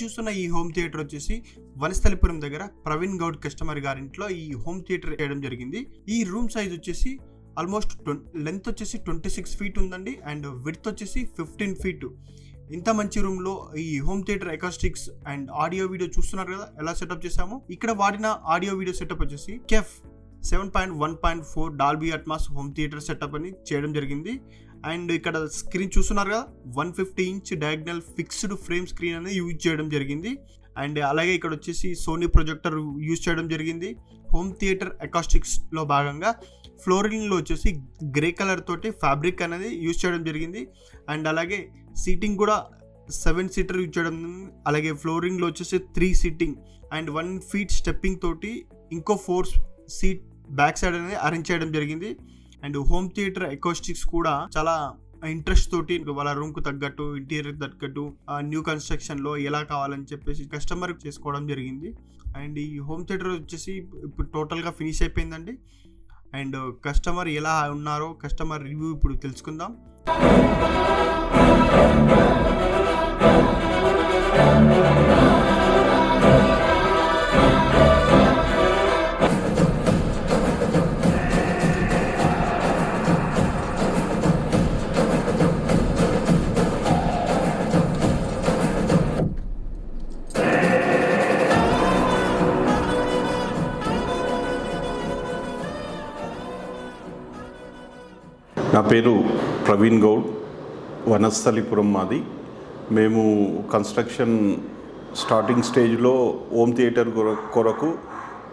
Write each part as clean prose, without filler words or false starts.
చూస్తున్న ఈ home theatre వచ్చేసి వనస్థలిపురం దగ్గర ప్రవీణ్ గౌడ్ కస్టమర్ గారింట్లో ఈ హోమ్ థియేటర్ చేయడం జరిగింది. ఈ రూమ్ సైజ్ వచ్చేసి ఆల్మోస్ట్ లెంత్ వచ్చేసి 26 ఫీట్ ఉందండి అండ్ విడ్త్ వచ్చేసి 15 ఫీట్. ఇంత మంచి రూమ్ లో ఈ home theatre acoustics and audio video చూస్తున్నారు కదా ఎలా సెటప్ చేసాము. ఇక్కడ వాడిన ఆడియో వీడియో సెటప్ వచ్చేసి కెఫ్ 7.1.4 Dolby Atmos home theatre setup అని చేయడం జరిగింది. అండ్ ఇక్కడ స్క్రీన్ చూస్తున్నారు కదా 150 inch diagonal fixed frame screen అనేది యూజ్ చేయడం జరిగింది. అండ్ అలాగే ఇక్కడ వచ్చేసి సోనీ ప్రొజెక్టర్ యూజ్ చేయడం జరిగింది. హోమ్ థియేటర్ అకాస్టిక్స్ లో భాగంగా ఫ్లోరింగ్ లో వచ్చేసి గ్రే కలర్ తోటి ఫ్యాబ్రిక్ అనేది యూజ్ చేయడం జరిగింది. అండ్ అలాగే సీటింగ్ కూడా 7 సీటర్ యూజ్ చేయడం. అలాగే ఫ్లోరింగ్ లో వచ్చేసి 3 సీటింగ్ అండ్ 1 ఫీట్ స్టెప్పింగ్ తోటి ఇంకో 4 సీట్ బ్యాక్ సైడ్ అనేది అరేంజ్ చేయడం జరిగింది. అండ్ హోమ్ థియేటర్ అకాస్టిక్స్ కూడా చాలా ఇంట్రెస్ట్ తోటి వాళ్ళ రూమ్ కు తగ్గట్టు ఇంటీరియర్ తగ్గట్టు న్యూ కన్స్ట్రక్షన్ లో ఎలా కావాలని చెప్పేసి కస్టమర్ చేసుకోవడం జరిగింది. అండ్ ఈ హోమ్ థియేటర్ వచ్చేసి ఇప్పుడు టోటల్ గా ఫినిష్ అయిపోయిందండి. అండ్ కస్టమర్ ఎలా ఉన్నారో కస్టమర్ రివ్యూ ఇప్పుడు తెలుసుకుందాం. నా పేరు ప్రవీణ్ గౌడ్, వనస్థలిపురం మాది. మేము కన్స్ట్రక్షన్ స్టార్టింగ్ స్టేజ్లో హోమ్ థియేటర్ కొరకు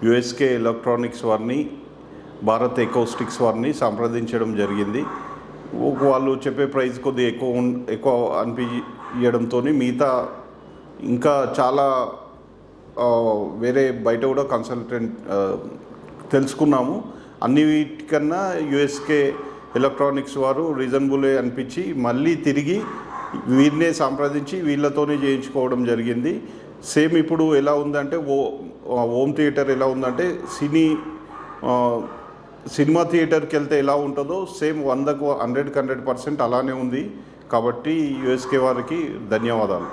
యుఎస్కే ఎలక్ట్రానిక్స్ వారిని, భారత్ అకౌస్టిక్స్ వారిని సంప్రదించడం జరిగింది. వాళ్ళు చెప్పే ప్రైస్ కొద్దిగా ఎక్కువ అనిపించడంతో మిగతా ఇంకా చాలా వేరే బయట కూడా కన్సల్టెంట్ తెలుసుకున్నాము. అన్నిటికన్నా యుఎస్కే ఎలక్ట్రానిక్స్ వారు రీజనబుల్ అనిపించి మళ్ళీ తిరిగి వీరినే సంప్రదించి వీళ్ళతోనే చేయించుకోవడం జరిగింది. సేమ్ ఇప్పుడు ఎలా ఉందంటే హోమ్ థియేటర్ ఎలా ఉందంటే సినిమా థియేటర్కి వెళ్తే ఎలా ఉంటుందో సేమ్ 100% అలానే ఉంది. కాబట్టి యుఎస్కే వారికి ధన్యవాదాలు.